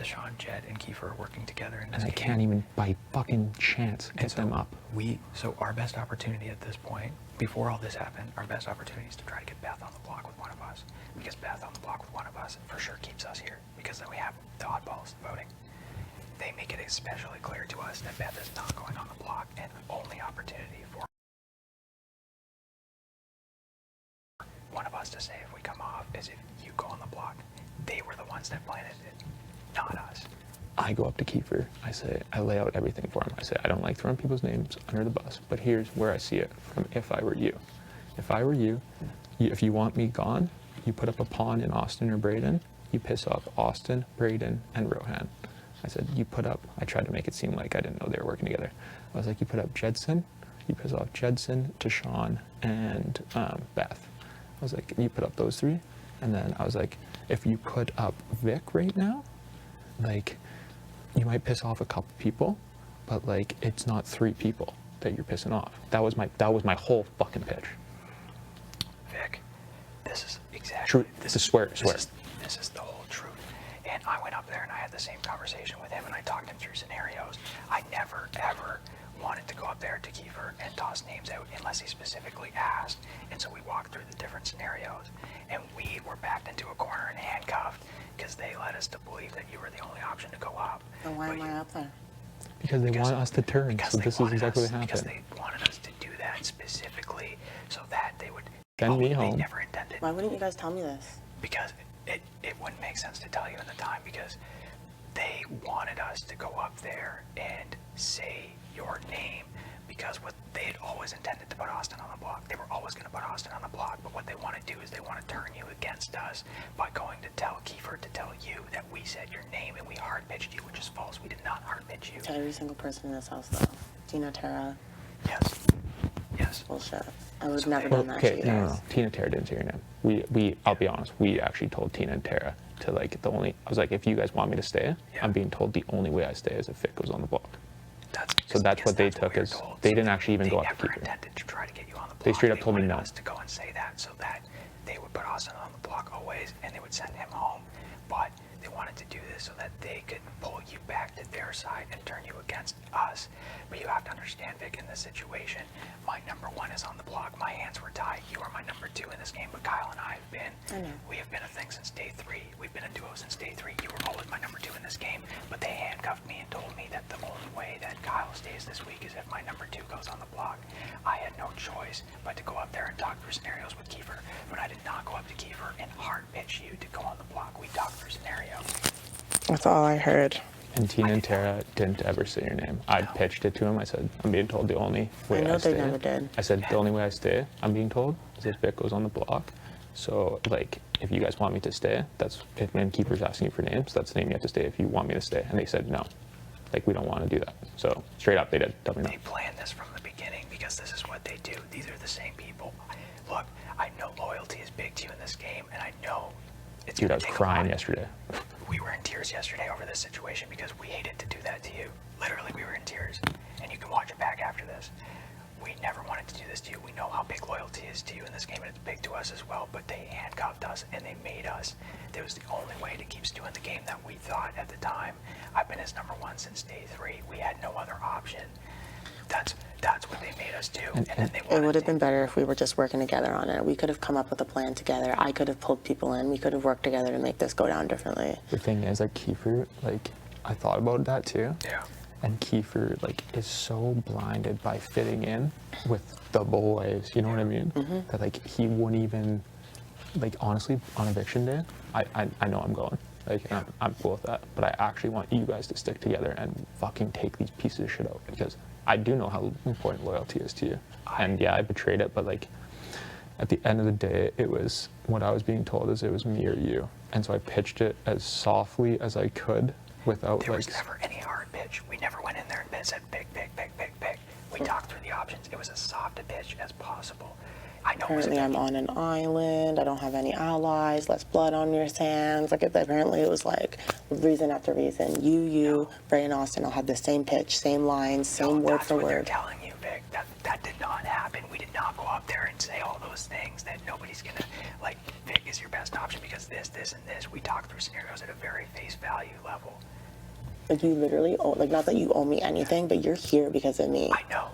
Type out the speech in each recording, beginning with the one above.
Deshaun, Jed, and Kiefer are working together in this And I game. can't even, by fucking chance, get them up. So our best opportunity at this point, before all this happened, our best opportunity is to try to get Beth on the block with one of us. Because Beth on the block with one of us for sure keeps us here. Because then we have the oddballs voting. They make it especially clear to us that Beth is not going on the block, and the only opportunity for one of us to say if we come off is if you go on the block. They were the ones that planted it, not us. I go up to Kiefer, I lay out everything for him. I say, I don't like throwing people's names under the bus, but here's where I see it from if I were you. If I were you, if you want me gone, you put up a pawn in Austin or Braden, you piss off Austin, Braden, and Rohan. I said, I tried to make it seem like I didn't know they were working together. I was like, you put up Jedson, you piss off Jedson, Deshaun, and Beth. I was like, you put up those three. And then I was like, if you put up Vic right now, like, you might piss off a couple people, but like, it's not 3 people that you're pissing off. That was my whole fucking pitch. Vic, this is exactly True. This is swear. This is the whole truth. And I went up there and I had the same conversation with him and I talked him through scenarios. I never ever wanted to go up there to Kiefer and toss names out unless he specifically asked. And so we walked through the different scenarios and we were backed into a corner and handcuffed because they led us to believe that you were the only option to go up. And why am I up there? Because they want us to turn, so this is exactly what happened. Because they wanted us to do that specifically so that they would send me home. They never intended. Why wouldn't you guys tell me this? Because it wouldn't make sense to tell you in the time because they wanted us to go up there and say your name because what they had always intended to put Austin on the block. They were always going to put Austin on the block, but what they want to do is they want to turn you against us by going to tell Kiefer to tell you that we said your name and we hard pitched you, which is false. We did not hard pitch you. To every single person in this house, though. Tina, Tara. Yes. Bullshit. I would have never done that to you No. guys. Tina and Tara didn't say your name. We I'll be honest, we actually told Tina and Tara to I was like, if you guys want me to stay, I'm being told the only way I stay is if Vic goes on the block. That's what they took as, they didn't actually even go up to Kiefer. Intended to try to get you on the block. They straight up told me no. Us to go and say that so that they would put Austin on the block always and they would send him home. But they wanted to do this so that they could pull you back to their side and turn you against us. But you have to understand, Vic, in this situation, my number 1 is on the block. My hands were tied. You are my number 2 in this game, but Kyle and I have been a thing since day 3. We've been a duo since day 3. You were always my number 2 in this game, but they handcuffed me and told me that the only way that Kyle stays this week is if my number 2 goes on the block. I had no choice but to go up there and talk through scenarios with Kiefer, but I did not go up to Kiefer and hard pitch you to go on the block. We talked through scenarios. That's all I heard. And Tina and Tara didn't ever say your name. I pitched it to him. I said, I'm being told the only way I stay. They never did. I said, the only way I stay, I'm being told, is if Vic goes on the block. So, if you guys want me to stay, that's, if when Kiefer's asking you for names, that's the name you have to stay if you want me to stay. And they said, no. We don't want to do that. So, straight up, they did. Tell me no. They planned this from the beginning because this is what they do. These are the same people. Look, I know loyalty is big to you in this game, and I know it's Dude, I going was to take crying a lot. yesterday. We were in tears yesterday over this situation because we hated to do that to you. Literally, we were in tears. And you can watch it back after this. We never wanted to do this to you. We know how big loyalty is to you in this game, and it's big to us as well, but they handcuffed us and they made us. It was the only way to keep Stu in the game that we thought at the time. I've been his number 1 since day 3. We had no other option. That's what they made us do. And then they It would have been better if we were just working together on it. We could have come up with a plan together. I could have pulled people in. We could have worked together to make this go down differently. The thing is, Kiefer, I thought about that too. Yeah. And Kiefer, is so blinded by fitting in with the boys, you know what I mean? Mm-hmm. That, he wouldn't even, honestly, on eviction day, I know I'm going. And I'm cool with that. But I actually want you guys to stick together and fucking take these pieces of shit out. Because I do know how important loyalty is to you. And yeah, I betrayed it, but, at the end of the day, it was, what I was being told is it was me or you. And so I pitched it as softly as I could without, There was never any hard pitch. We never went in there and said, pick. We talked through the options. It was as soft a pitch as possible. I know Apparently I'm on an island. I don't have any allies. Less blood on your hands. Apparently it was reason after reason. You, Bray and Austin all had the same pitch, same lines, same word for word. That's what they're word. telling you, Vic. That did not happen. We did not go up there and say all those things that nobody's gonna, Vic is your best option because this, and this. We talked through scenarios at a very face value level. Like, you literally owe, like, not that you owe me anything, but you're here because of me. I know.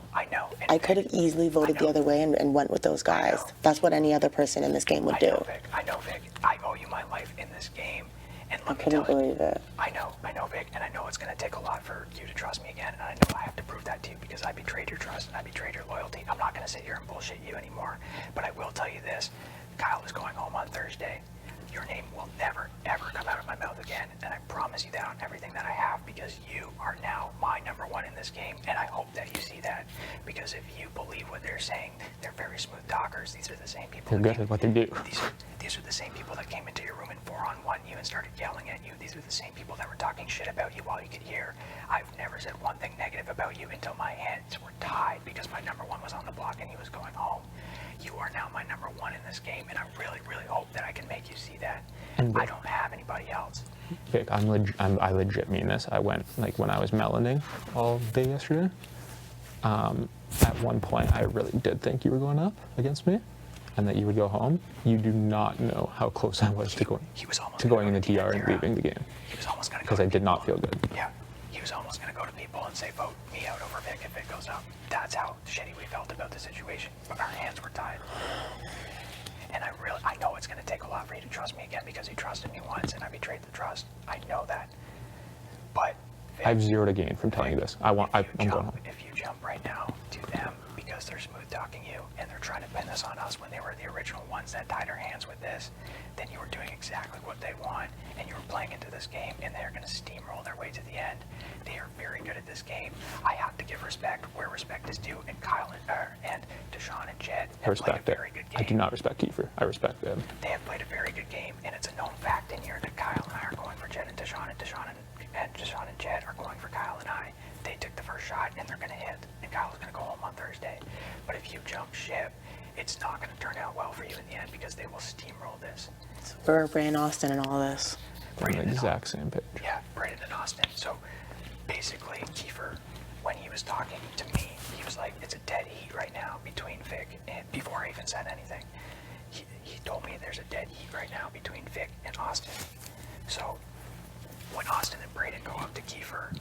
And I could have easily voted the other way and went with those guys. That's what any other person in this game would do. I know, Vic. I owe you my life in this game. And I let me couldn't tell you, believe it. I know, Vic, and I know it's going to take a lot for you to trust me again, and I know I have to prove that to you because I betrayed your trust and I betrayed your loyalty. I'm not going to sit here and bullshit you anymore, but I will tell you this. Kyle is going home on Thursday. Your name will never, ever come out of my mouth again, and I promise you that on everything that I have, because you are now my number one in this game, and I hope that you see that, because if you believe what they're saying, they're very smooth talkers. These are the same people. They're good at what they do. These are the same people that came into your room and 4-on-1 you and started yelling at you. These are the same people that were talking shit about you while you could hear. I've never said one thing negative about you until my hands were tied because my number one was on the block and he was going home. You are now my number one in this game, and I really, really hope that I can make you see that. And I don't have anybody else. Vic, I legit mean this. I went, like, when I was melaning all day yesterday, at one point I really did think you were going up against me and that you would go home. You do not know how close I was to going in the DR and leaving the game. He was almost going to go because I did not feel good. Yeah, he was almost going to go to people and say, vote me out over Vic if it goes up. That's how shitty we felt about the situation, but our hands were tied. And I know it's going to take a lot for you to trust me again because you trusted me once and I betrayed the trust. I know that. But Vic, I have zero to gain from telling you this. I'm going home. If you jump right now to them because they're smooth talking you and they're trying to pin this on us when they were the original ones that tied our hands with this, then you were doing exactly what they want and you were playing into this game and they're going to steamroll their way to the end. They are very good at this game. I have to give respect where respect is due, and Kyle and Deshaun and Jed I have respect played a it. very good game. I do not respect Kiefer. I respect them. They have played a very good game, and it's a known fact in here that Kyle and I are going for Jed and Deshaun, and Deshaun and Jed are going for Kyle and I. They took the first shot, and they're going to hit, and Kyle's going to go home on Thursday. But if you jump ship, it's not going to turn out well for you in the end because they will steamroll this. We're Bray and Austin and all this. We're on the exact same page. Yeah, Braden and Austin. So basically, Kiefer, when he was talking to me, he was like, it's a dead heat right now between Vic and, before I even said anything, he told me there's a dead heat right now between Vic and Austin. So when Austin and Braden go up to Kiefer,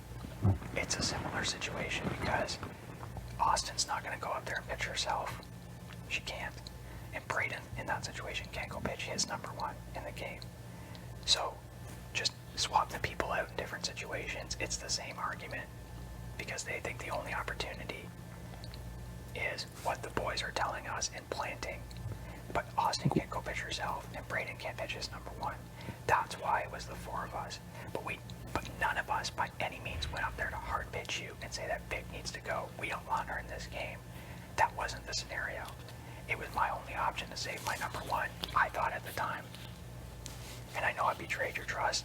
it's a similar situation because Austin's not going to go up there and pitch herself. She can't. And Braden, in that situation, can't go pitch his number one in the game. So just swap the people out in different situations. It's the same argument because they think the only opportunity is what the boys are telling us in planting. But Austin can't go pitch herself and Braden can't pitch his number one. That's why it was the four of us. But none of us by any means went up there to hard pitch you and say that Vic needs to go. We don't want her in this game. That wasn't the scenario. It was my only option to save my number one, I thought at the time. And I know I betrayed your trust,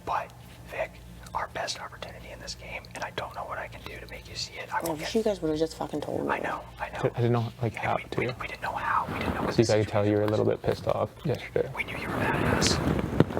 but Vic, our best opportunity in this game, and I don't know what I can do to make you see it. I wish you guys would have just fucking told me. I know. I didn't know, like, how we to. didn't know how. We didn't know what See, the I could tell you were a little situation bit pissed off yesterday. was. We knew you were mad at us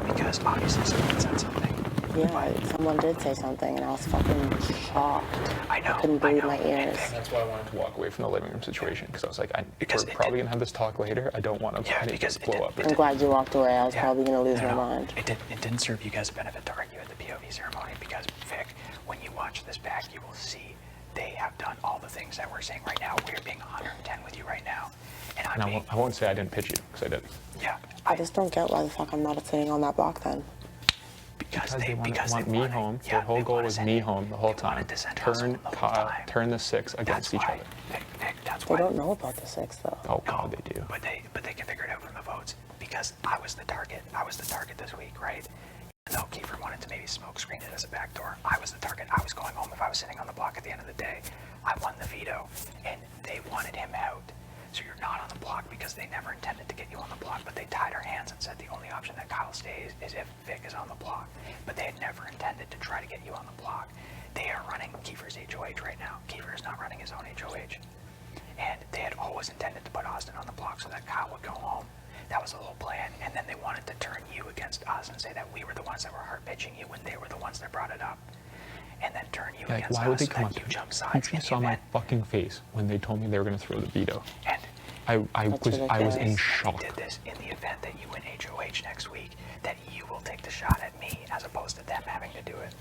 because obviously someone said something. Yeah, someone did say something and I was fucking shocked. I know. I couldn't believe know. my ears. That's why I wanted to walk away from the living room situation because I was like, Because we're it probably going to have this talk later. I don't want to because it blow up. I'm glad you walked away. I was Yeah. probably going to lose my No. mind. It didn't serve you guys a benefit to argue at the POV ceremony because, Vic, when you watch this back, you will see they have done all the things that we're saying right now. We're being 110 with you right now. And I won't say I didn't pitch you because I did. Yeah. I just don't get why the fuck I'm not sitting on that block then. Because they want me wanted- home. yeah, Their whole they goal wanted was to send me it- home the whole they time. wanted to send us home Turn the whole Kyle, time. turn the six against That's each why, other. Vic, that's They why. don't know about the 6 though. Oh God, they do. But they can figure it out from the votes because I was the target. I was the target this week, right? Even though Kiefer wanted to maybe smoke screen it as a backdoor, I was the target. I was going home if I was sitting on the block at the end of the day. I won the veto, and they wanted him out. So you're not on the block because they never intended to get you on the block, but they tied our hands and said the only option that Kyle stays is if Vic is on the block. But they had never intended to try to get you on the block. They are running Kiefer's HOH right now. Kiefer is not running his own HOH. And they had always intended to put Austin on the block so that Kyle would go home. That was the whole plan. And then they wanted to turn you against us and say that we were the ones that were hard pitching you when they were the ones that brought it up. And then turn you Like, against why would us they so come that up you to me? jump sides You in the saw my event. fucking face when they told me they were going to throw the veto. And I was ridiculous. in they shock. did this in the event that you win HOH next week, that you will take the shot at me as opposed to them having to do it.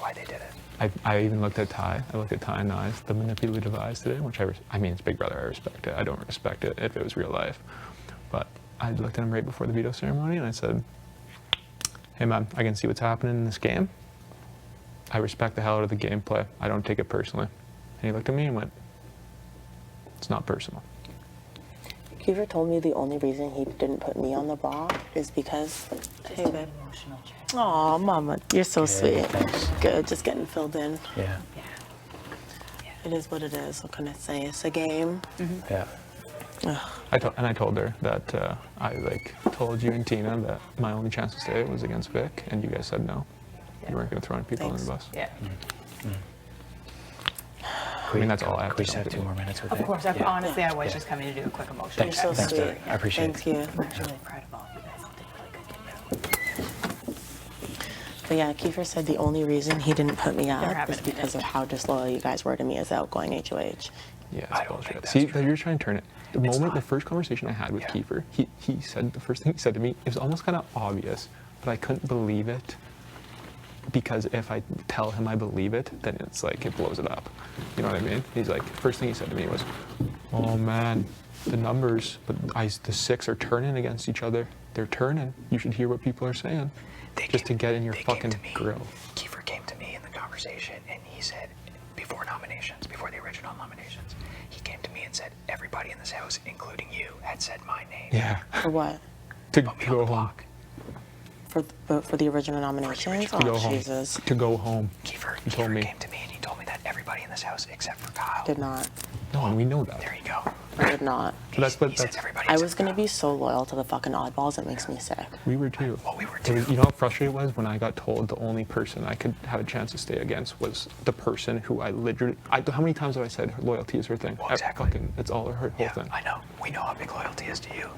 why they did it. I even looked at Ty. I looked at Ty and Eyes, the manipulative eyes today, which I mean, it's Big Brother. I respect it. I don't respect it if it was real life. But I looked at him right before the veto ceremony and I said, hey man, I can see what's happening in this game. I respect the hell out of the gameplay. I don't take it personally. And he looked at me and went, it's not personal. Kiefer told me the only reason he didn't put me on the block is because, hey babe. Emotional check. Aw, mama, you're so sweet. thanks. Good, just getting filled in. Yeah. It is what it is. What can I say? It's a game. Yeah. I told her that I told you and Tina that my only chance to stay was against Vic, and you guys said no. You weren't going to throw any people under the bus. Yeah. I mean, that's all I have Can we to just have say. 2 more minutes with Of it? course, Yeah. honestly, I was Yeah. just coming to do a quick emotional Thanks. You're so check. Thanks, sweet. Doug. I appreciate it. Thank you. I'm actually really proud of all of you guys. You did a really good job. But yeah, Kiefer said the only reason he didn't put me Never up happened is to me. because of how disloyal you guys were to me as outgoing HOH. Yeah, I it's don't think bullshit. that's See, true. you're trying to turn it. The It's moment, not. the first conversation I had with Yeah. Kiefer, he said, the first thing he said to me, it was almost kind of obvious, but I couldn't believe it because if I tell him I believe it, then it's like, it blows it up. You know what I mean? He's like, first thing he said to me was, oh man, the numbers, but the 6 are turning against each other. They're turning. You should hear what people are saying. Just to get in your they came fucking to me. grill. Kiefer came to me in the conversation and he said, before nominations, before the original nominations, he came to me and said, everybody in this house, including you, had said my name. Yeah. For what? To Put me on go the home. block. For the original nominations? To go Oh, home. Jesus. To go home. Kiefer told me. came to me and he told me that everybody in this house except for Kyle. Did not. No, and we know that. There you go. I did not. So that's what He said that's. everybody I except was going to Kyle. be so loyal to the fucking oddballs, it makes me sick. We were too. Well, we were It was- too. you know how frustrating it was when I got told the only person I could have a chance to stay against was the person who I literally. How many times have I said loyalty is her thing? Well, exactly. It's all her whole Yeah, thing. I know. We know how big loyalty is to you.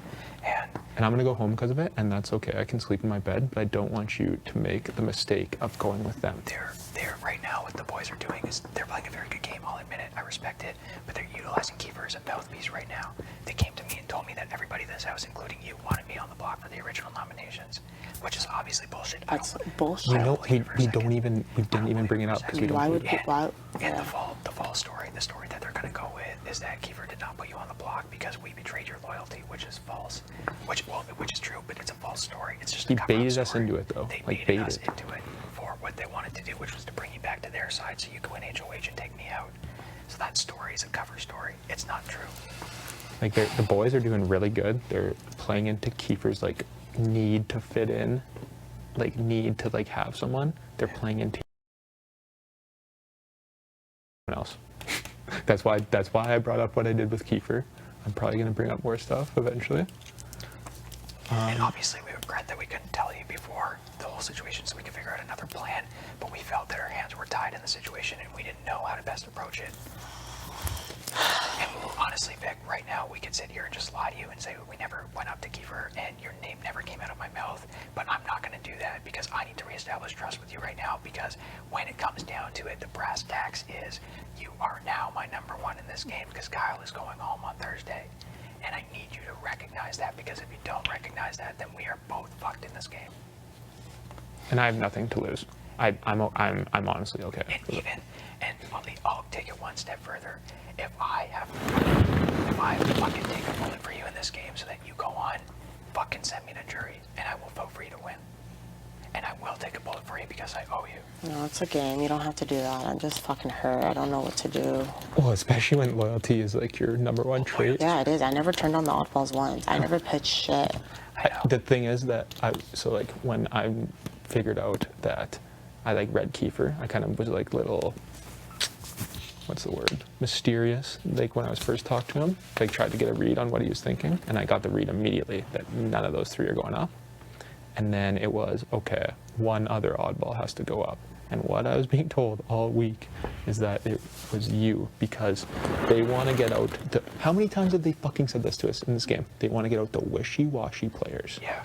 And And I'm gonna go home because of it, and that's okay. I can sleep in my bed, but I don't want you to make the mistake of going with them. they're right now what the boys are doing is they're playing a very good game. I'll admit it. I respect it. But they're utilizing Kiefer as a mouthpiece right now. They came to me and told me that everybody in this house, including you, wanted me on the block for the original nominations, which is obviously bullshit. I That's don't- bullshit. We I know don't believe it for a we second. don't even we didn't even bring it up because we don't. Why would believe it. why? And yeah. the fall story, the story that they're going to go with is that Kiefer did not put you on the block because we betrayed your loyalty, which is false. Which is true, but it's a false story. It's just a He cover-up baited us story. into it, though. They Like, baited us baited. into it for what they wanted to do, which was to bring you back to their side so you could win HOH and take me out. So that story is a cover story. It's not true. Like the boys are doing really good. They're playing into Kiefer's need to fit in, need to have someone. They're playing into someone else. That's why I brought up what I did with Kiefer. I'm probably gonna bring up more stuff eventually. And obviously we regret that we couldn't tell you before the whole situation so we could figure out another plan, but we felt that our hands were tied in the situation and we didn't know how to best approach it. And honestly, Vic, right now we could sit here and just lie to you and say we never went up to Kiefer and your name never came out of my mouth, but I'm not going to do that because I need to reestablish trust with you right now because when it comes down to it, the brass tacks is you are now my number one in this game because Kyle is going home on Thursday. And I need you to recognize that because if you don't recognize that, then we are both fucked in this game. And I have nothing to lose. I'm honestly okay. I'll take it one step further. If I fucking take a bullet for you in this game so that you go on, fucking send me to jury and I will vote for you to win. And I will take a bullet for you because I owe you. No, it's a game. You don't have to do that. I'm just fucking hurt. I don't know what to do. Well, especially when loyalty is your number one trait. Yeah, it is. I never turned on the oddballs once. I never pitched shit. I know. The thing is that when I figured out that I read Kiefer, I kind of was little, what's the word, mysterious. When I was first talked to him, tried to get a read on what he was thinking, and I got the read immediately that none of those 3 are going up. And then it was, okay, one other oddball has to go up. And what I was being told all week is that it was you because they want to get out how many times have they fucking said this to us in this game? They want to get out the wishy-washy players. Yeah.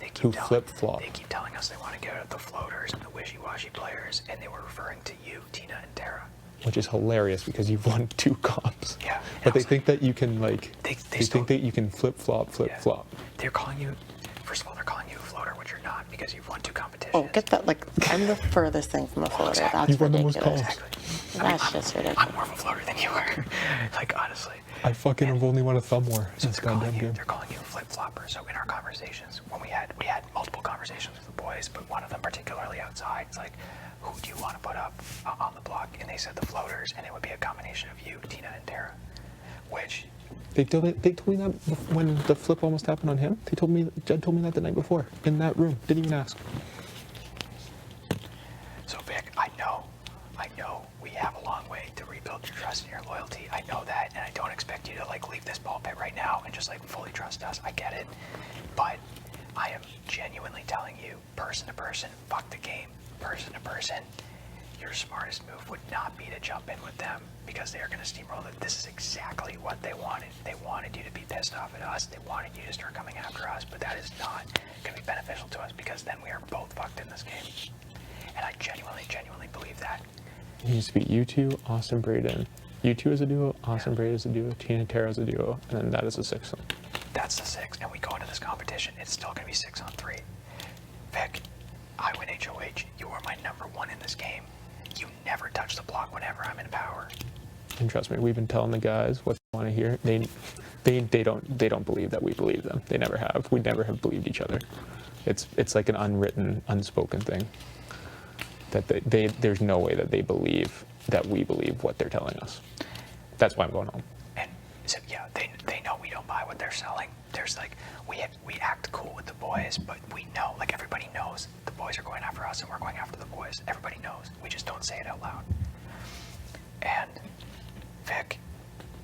They Who flip-flop. They keep telling us they want to get out the floaters and the wishy-washy players, and they were referring to you, Tina and Tara. Which is hilarious because you've won 2 comps. Yeah, and But I they was think that you can They still- think that you can flip-flop. They're calling you, first of all, they're calling you a floater, which you're not because you've won 2 competitions. Oh, get that, like, I'm the furthest thing from a floater. That's You run the most ridiculous. calls. That's just ridiculous. I'm more of a floater than you are. Like, honestly. I fucking have only won a thumb war So since goddamn game. they're calling you a flip-flopper. So in our conversations, when we had multiple conversations with the boys, but one of them particularly outside, it's like, who do you want to put up on the block? And they said the floaters, and it would be a combination of you, Tina, and Tara. Which, They told me that when the flip almost happened on him. Jed told me that the night before in that room. Didn't even ask. so Vic, I know we have a long way to rebuild your trust and your loyalty. I know that, and I don't expect you to like leave this pulpit right now and just like fully trust us. I get it, but I am genuinely telling you, person to person, fuck the game, person to person. Your smartest move would not be to jump in with them because they are going to steamroll it. This is exactly what they wanted. They wanted you to be pissed off at us. They wanted you to start coming after us, but that is not going to be beneficial to us because then we are both fucked in this game. And I genuinely believe that. It needs to be you two, Austin, Braden. You two as a duo, Austin, Braden as a duo, Tina and Tara as a duo, and then that is a sixth one. That's the 6, and we go into this competition. It's still going to be 6-on-3. Vic, I win HOH. You are my number 1 in this game. You never touch the block whenever I'm in power. And trust me, we've been telling the guys what they want to hear. They don't believe that we believe them. They never have. We never have believed each other. It's like an unwritten, unspoken thing. That there's no way that they believe that we believe what they're telling us. That's why I'm going home. And so, yeah, they know we don't buy what they're selling. There's like, we act cool with the boys, but we know, like everybody knows the boys are going after us and we're going after the boys. Everybody knows. We just don't say it out loud. And Vic,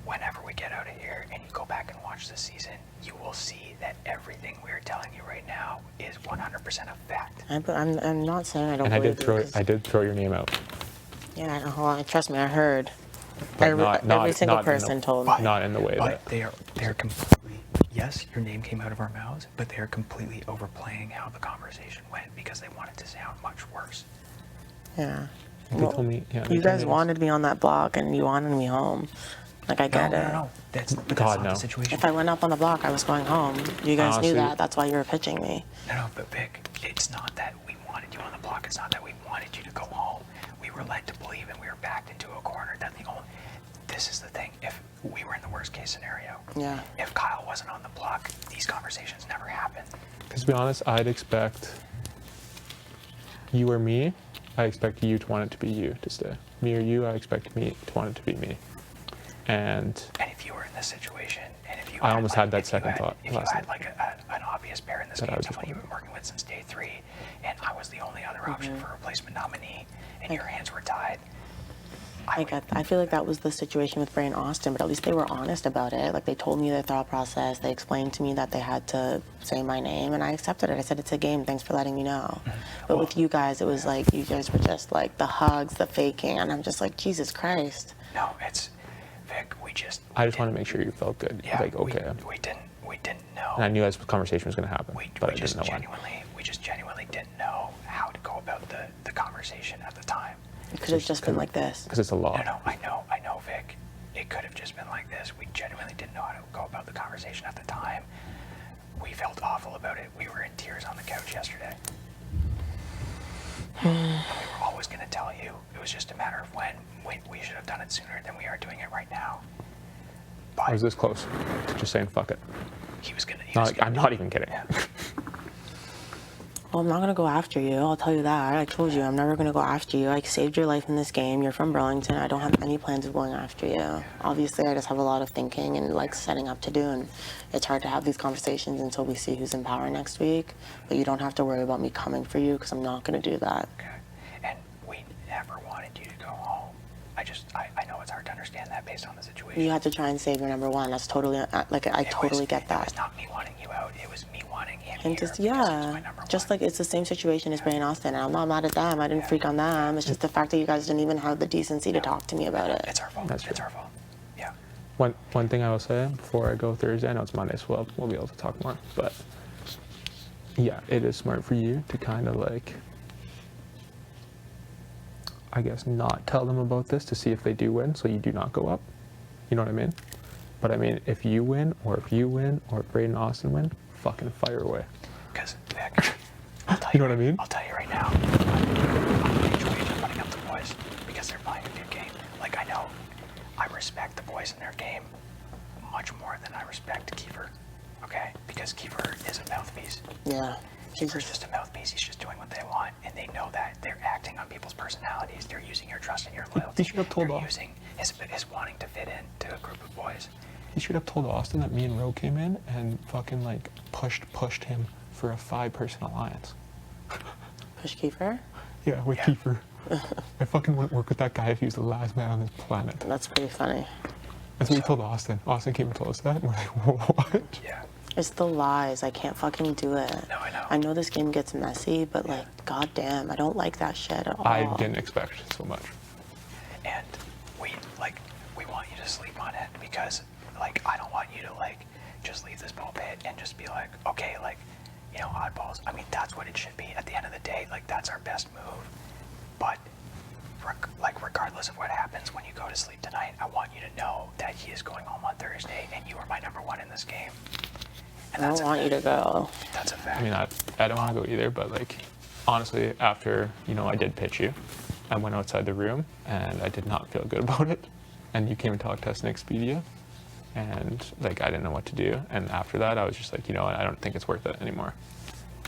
whenever we get out of here and you go back and watch this season, you will see that everything we're telling you right now is 100% a fact. I'm not saying I don't And I believe did throw your name out. Yeah, hold on. Trust me, I heard. But Every single not in the- person told me. Not in the way But that. they're completely, yes, your name came out of our mouths, but they're completely overplaying how the conversation went because they want it to sound much worse. Yeah. They Well, told me. Yeah, they You told guys me wanted me on that block and you wanted me home. Like, I get it. No. That's God, not no. the situation. If I went up on the block, I was going home. You guys Honestly- knew that. That's why you were pitching me. No, but Vic, it's not that we wanted you on the block. It's not that we wanted you to go home. We were led to believe and we were backed into a corner. This is the thing. If we were in the worst case scenario, Yeah. if Kyle wasn't on the block, these conversations never happened. Because to be honest, I'd expect you or me. I expect you to want it to be you to stay. Me or you, I expect me to want it to be me. And And if you were in this situation, and if you I almost had that if you second thought if you last had night. like an obvious pair in this That I game, was just someone you've been wondering. working with since day 3, and I was the only other option for a replacement nominee, and your hands were tied, I feel like that was the situation with Bray and Austin, but at least they were honest about it. Like, they told me their thought process. They explained to me that they had to say my name, and I accepted it. I said, it's a game. Thanks for letting me know. But with you guys, it was like, you guys were just like the hugs, the faking, and I'm just like, Jesus Christ. No, it's Vic. We just. I just want to make sure you felt good. Yeah. Like, okay. We didn't know. And I knew this conversation was going to happen, but I didn't know when. We just genuinely didn't know how to go about the conversation at the time. It could have just been like this. Because it's a law. No, I know, Vic. It could have just been like this. We genuinely didn't know how to go about the conversation at the time. We felt awful about it. We were in tears on the couch yesterday. And we were always going to tell you. It was just a matter of when. We should have done it sooner than we are doing it right now. I But was this close to just saying fuck it. he was going to. I'm not even kidding. Yeah. Well, I'm not going to go after you. I'll tell you that. I told you, I'm never going to go after you. I saved your life in this game. You're from Burlington. I don't have any plans of going after you. Obviously, I just have a lot of thinking and, like, setting up to do. And it's hard to have these conversations until we see who's in power next week. But you don't have to worry about me coming for you because I'm not going to do that. Okay. And we never wanted you to go home. I know it's hard to understand that based on the situation. You had to try and save your number one. That's totally, like, I totally get It that. was not me wanting you out. It was me wanting him And here just, because he was my yeah, number just one. like it's the same situation as Bray and Austin. And I'm not mad at them. I didn't freak on them. It's just the fact that you guys didn't even have the decency to talk to me about it. It's our fault. That's It's true. our fault. Yeah. One thing I will say before I go Thursday, I know it's Monday, so we'll be able to talk more. But yeah, it is smart for you to kind of like, I guess, not tell them about this to see if they do win, so you do not go up. You know what I mean? But I mean, if you win, or if Braden and Austin win, fucking fire away. Because, Vic, I'll tell You know what I mean? I'll tell you right now. boys in their game much more than I respect Kiefer. Okay? Because Kiefer is a mouthpiece. Yeah. Kiefer's just a mouthpiece. He's just doing what they want, and they know that they're acting on people's personalities. They're using your trust and your loyalty. should have told They're off. using his wanting to fit into a group of boys. He should have told Austin that me and Ro came in and fucking like pushed him for a 5-person alliance. Push Kiefer? Yeah, with Yeah. Kiefer. I fucking wouldn't work with that guy if he was the last man on this planet. That's pretty funny. That's what we told Austin. Austin came and told us that, and we're like, what? Yeah. It's the lies. I can't fucking do it. No, I know. I know this game gets messy, but like, goddamn, I don't like that shit at all. I didn't expect so much. And we want you to sleep on it because like I don't want you to like just leave this ball pit and just be like, okay, like, you know, oddballs. I mean, that's what it should be at the end of the day. Like, that's our best move. But like regardless of what happens when you go to sleep tonight, I want you to know that he is going home on Thursday and you are my number one in this game. And I that's don't a want you to go. That's a fact. I mean, I don't want to go either, but like, honestly, after, you know, I did pitch you, I went outside the room and I did not feel good about it. And you came and talked to us in Expedia, and like, I didn't know what to do. And after that, I was just like, you know what, I don't think it's worth it anymore.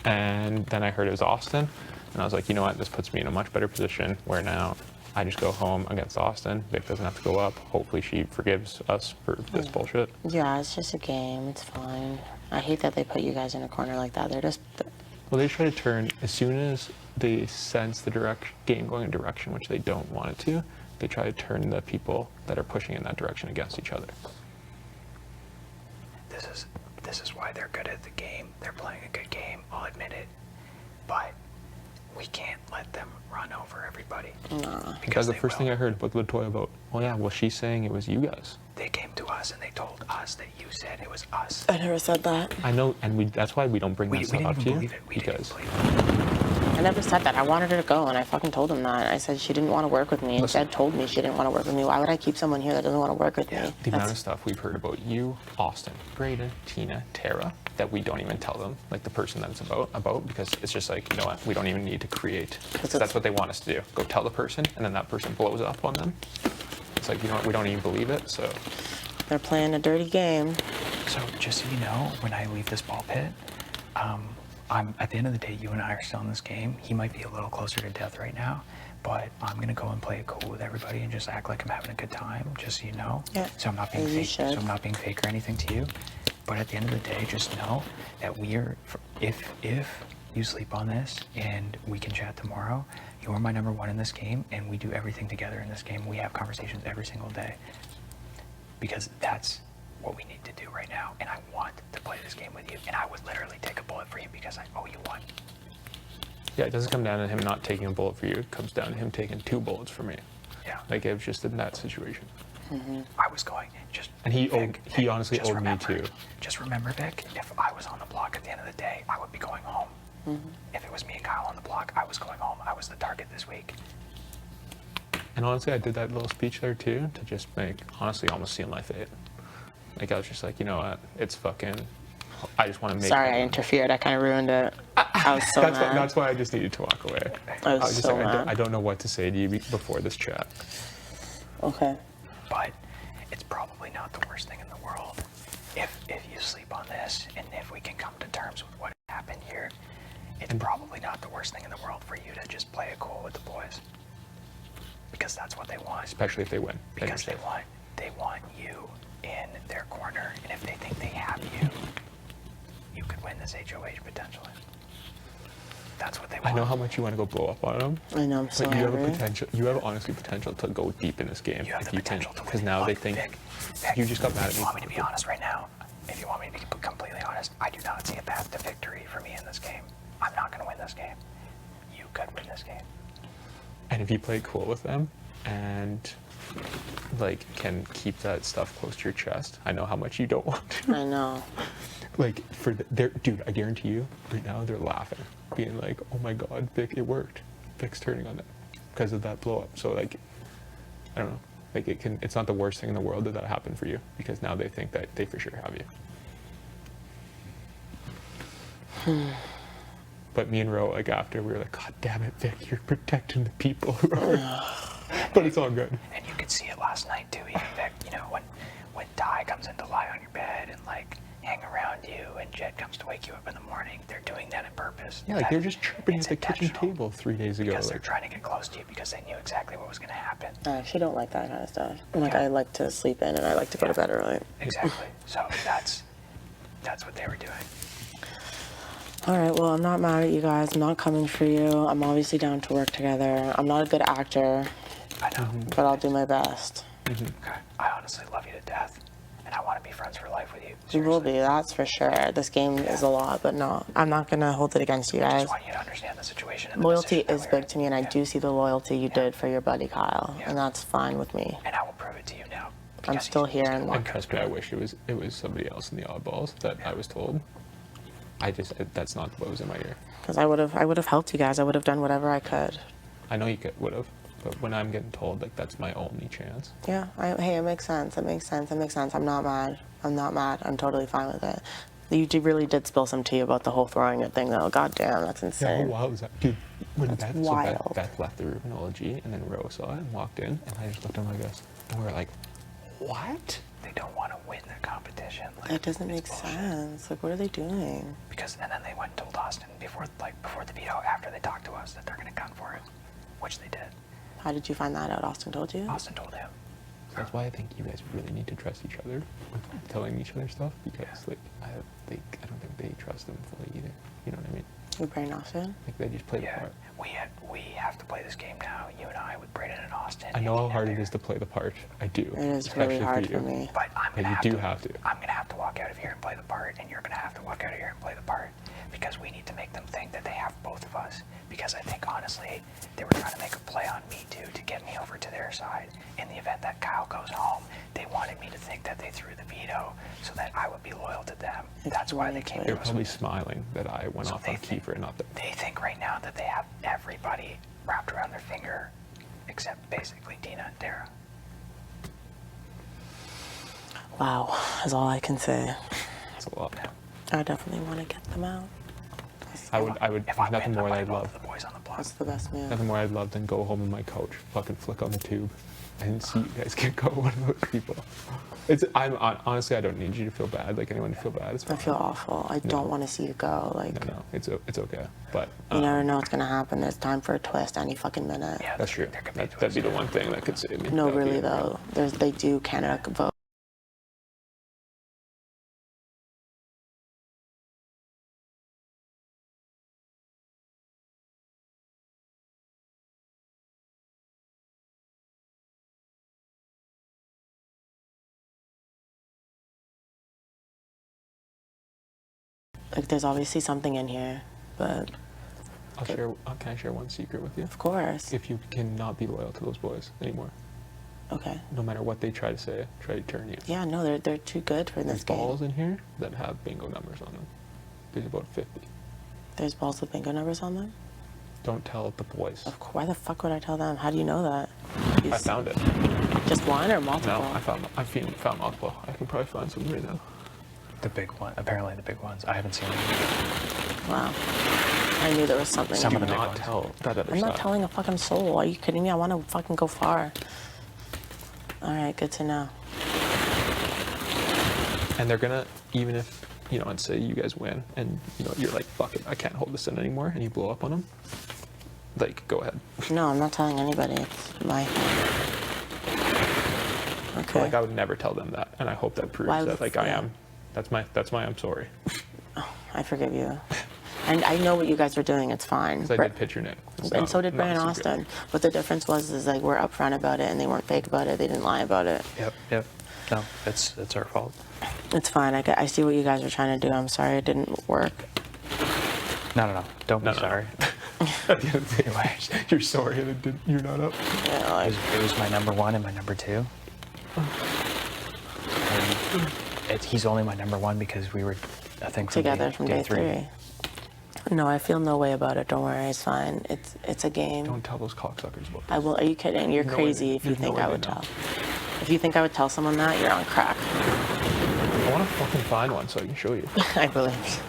And then I heard it was Austin, and I was like, you know what, this puts me in a much better position where now I just go home against Austin. Vic doesn't have to go up. Hopefully she forgives us for this bullshit. Yeah, it's just a game. It's fine. I hate that they put you guys in a corner like that. They're just. Well, they try to turn, as soon as they sense the game going in a direction which they don't want it to, they try to turn the people that are pushing in that direction against each other. This is why they're good at the game. They're playing a good game, I'll admit it. But we can't let them run over everybody. Nah. Because the they first will. thing I heard about Latoya about, oh yeah, well, she's saying it was you guys. They came to us and they told us that you said it was us. I never said that. I know, and that's why we don't bring We that stuff didn't up even to you. believe it. We didn't Because believe it. I never said that. I wanted her to go, and I fucking told him that. I said she didn't want to work with me, and Listen. Jed told me she didn't want to work with me. Why would I keep someone here that doesn't want to work with Yeah. me? the amount of That's- stuff we've heard about you, Austin, Braden, Tina, Tara, that we don't even tell them, like the person that's about, because it's just like, you know what, we don't even need to create. Because That's what they want us to do. Go tell the person, and then that person blows up on them. It's like, you know what, we don't even believe it, so. They're playing a dirty game. So just so you know, when I leave this ball pit, I'm at the end of the day, you and I are still in this game. He might be a little closer to death right now, but I'm gonna go and play it cool with everybody and just act like I'm having a good time, just so you know. Yeah, So I'm not being as you fake. So should. I'm not being fake or anything to you. But at the end of the day, just know that if you sleep on this and we can chat tomorrow, you are my number one in this game, and we do everything together in this game. We have conversations every single day because that's what we need to do right now, and I want to play this game with you, and I would literally take a bullet for you because I owe you one. Yeah, it doesn't come down to him not taking a bullet for you. It comes down to him taking 2 bullets for me. Yeah. Like, it was just in that situation. I was going just. And he Vic, honestly just owed me remember- too. Just remember, Vic, if I was on the block at the end of the day, I would be going home. If it was me and Kyle on the block, I was going home. I was the target this week. And honestly, I did that little speech there too to just make, honestly, almost seal my fate. Like, I was just like, you know what, it's fucking, I just want to make. Sorry, I interfered. I kind of ruined it. I was so mad. That's why I just needed to walk away. I was just so like, mad. I don't know what to say to you before this chat. Okay. But it's probably not the worst thing in the world if you sleep on this, and if we can come to terms with what happened here. It's probably not the worst thing in the world for you to just play it cool with the boys, because that's what they want. Especially if they win. Then Because you're they want you in their corner, and if they think they have you, you could win this HOH potentially. That's what they want. I know how much you want to go blow up on them, I know, I'm so but you have a angry. potential. You have honestly potential to go deep in this game. You have if the you can, potential to win. because now they Look, think Vic, you just got mad at if me. you want me to be honest right now, if you want me to be completely honest, I do not see a path to victory for me in this game. I'm not going to win this game. You could win this game. And if you play cool with them and like can keep that stuff close to your chest, I know how much you don't want to. I know. Like dude, I guarantee you, right now they're laughing, being like, "Oh my God, Vic, it worked. Vic's turning on them because of that blow up." So like, I don't know. Like it's not the worst thing in the world that happened for you, because now they think that they for sure have you. But me and Ro, like after, we were like, "God damn it, Vic, you're protecting the people." But it's all good. And you could see it last night too, even Vic. You know, Ty comes in to lie on your bed and like hang around you, and Jed comes to wake you up in the morning, they're doing that on purpose. Yeah, like they're just chirping It's at the kitchen intentional. table 3 days ago. Because they're Like, trying to get close to you because they knew exactly what was going to happen. I actually don't like that kind of stuff. Like, Yeah. I like to sleep in and I like to go to bed early. Exactly. So that's what they were doing. All right, well, I'm not mad at you guys. I'm not coming for you. I'm obviously down to work together. I'm not a good actor, I know. but I'll do my best. Okay. I honestly love you to death, and I want to be friends for life with you. We will Seriously. be, that's for sure. This game is a lot, but no, I'm not going to hold it against you I guys. just want you to understand the situation. And the Loyalty decision is that we were big to me, and I in. do see the loyalty you did for your buddy Kyle, Yeah. and that's fine with me. And I will prove it to you now. I'm because still he's here gonna and- walk and trust me, I wish it was somebody else in the oddballs that I was told. That's not what was in my ear. Because I would have helped you guys. I would have done whatever I could. I know you would have, but when I'm getting told like that's my only chance, Yeah, hey, it makes sense. It makes sense. It makes sense. I'm not mad. I'm not mad. I'm totally fine with it. Really did spill some tea about the whole throwing it thing, though. God damn, that's yeah, insane. how wild was that? Dude, when That's Beth, wild. Beth left the room in OLG, and then Rose saw it and walked in, and I just looked at my guys, and we were like, what? They don't want to win the competition. Like, That doesn't it's make bullshit. sense. Like, what are they doing? Because and then they went and told Austin before the veto, after they talked to us, that they're going to gun for it, which they did. How did you find that out? Austin told you? Austin told him. That's why I think you guys really need to trust each other with telling each other stuff, because like I don't think they trust them fully either. You know what I mean? Your brain Austin? Like they just play the Yeah, part. we have to play this game now. You and I with Braden and Austin. I know how and hard it Peter. is to play the part. I do. It is especially really hard you. for me. But I'm But gonna you have do to. have to. I'm gonna have to walk out of here and play the part, and you're gonna have to walk out of here and play the part, because we need to make them think that they have both of us. Because I think honestly, they were trying to make a play on me too to get me over to their side. In the event that Kyle goes home, they wanted me to think that they threw the veto so that I would be loyal to them. It's That's why they really came good. to They're us. probably smiling that I went So off they on think- Kiefer, not that. They think right now that they have everybody wrapped around their finger, except basically Dina and Tara. Wow, is all I can say. It's a lot. I definitely want to get them out. I would. If I There's nothing win, more I'm I'd like both love. of the boys on the block. That's the best move. Nothing more I'd love than go home on my couch, fucking flick on the tube, and see you guys get go one of those people. Honestly, I don't need you to feel bad. Like anyone to feel bad. It's I fine. feel awful. I don't want to see you go. Like, No, it's okay. But you never know what's gonna happen. There's time for a twist any fucking minute. Yeah, that's true. there could be a That'd be twist. the one thing that could save me. No, That'd be really it. though. They do Canada vote. Like, there's obviously something in here, but Can I share one secret with you? of course. If you cannot be loyal to those boys anymore, Okay. no matter what they try to say, try to turn you. Yeah, no, they're too good for There's this game. balls in here that have bingo numbers on them. There's about 50. There's balls with bingo numbers on them. Don't tell the boys. Of course. Why the fuck would I tell them? How do you know that? I found it. Just one or multiple? No, I found multiple. I can probably find some right now. The big one, apparently the big ones. I haven't seen them. Wow. I knew there was something. Some Do of the big not ones. tell that other I'm not side. telling a fucking soul. Are you kidding me? I want to fucking go far. All right, good to know. And they're gonna, even if, let's say you guys win and, you're like, fuck it, I can't hold this in anymore, and you blow up on them, like, go ahead. No, I'm not telling anybody. It's my thing. Okay. Like, I would never tell them that, and I hope that proves Why that, would- like, I yeah. am. That's my I'm sorry. I forgive you. And I know what you guys are doing. It's fine. Because I did pitch your name. It's And not- so did not a Brandon secret. Austin. But the difference was like we're upfront about it, and they weren't fake about it. They didn't lie about it. Yep. No, it's our fault. It's fine. I see what you guys are trying to do. I'm sorry it didn't work. No. Don't No, be no. sorry. At the end of the day, you're sorry that you're not up. Yeah, like, It was my number one and my number two. And he's only my number one because we were, I think, from together from day three. No, I feel no way about it. Don't worry. It's fine. It's a game. Don't tell those cocksuckers about I will. Are you kidding? You're No way crazy they- if you there's no think way I they would know. tell. If you think I would tell someone that, you're on crack. I want to fucking find one so I can show you. I believe.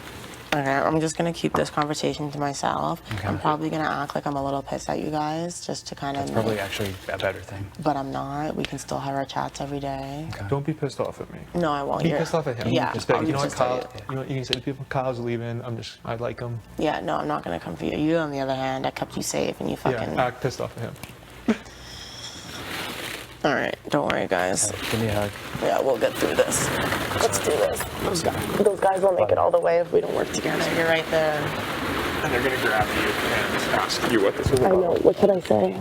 Okay, I'm just gonna keep this conversation to myself. Okay. I'm probably gonna act like I'm a little pissed at you guys just to kind of. That's probably actually a better thing. But I'm not. We can still have our chats every day. Okay. Don't be pissed off at me. No, I won't. Be You're- pissed off at him. Yeah. Just be like, I'll you know what, just tell Kyle? you. You know what you can say to people? Kyle's leaving. I like him. Yeah, no, I'm not gonna come for you. You, on the other hand, I kept you safe and you fucking. Yeah, act pissed off at him. All right, don't worry, guys. Give me a hug. Yeah, we'll get through this. Let's do this. Those guys won't make it all the way if we don't work together. You're right there. And they're gonna grab you and ask you what this is I about. know. What should I say?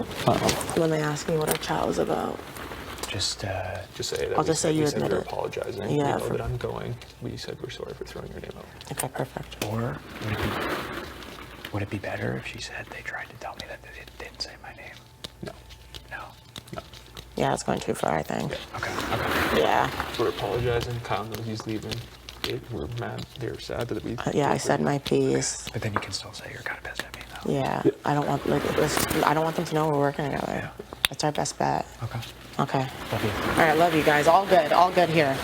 When they ask me what our chat was about. Just Just say that. I'll just say you we said admit we're it. apologizing. Yeah, We know for- that I'm going. We said we're sorry for throwing your name out. Okay, perfect. or would it be better if she said they tried to tell me that they didn't say my name? No. No. No. Yeah, it's going too far, I think. Okay. Okay. Yeah. We're apologizing. Kyle knows he's leaving. We're mad. They're sad that we. Yeah, I said my piece. But then you can still say you're kind of pissed at me though. Yeah, I don't want I don't want them to know we're working together. Yeah. That's our best bet. Okay. Okay. Love you. All right, love you guys. All good. All good here.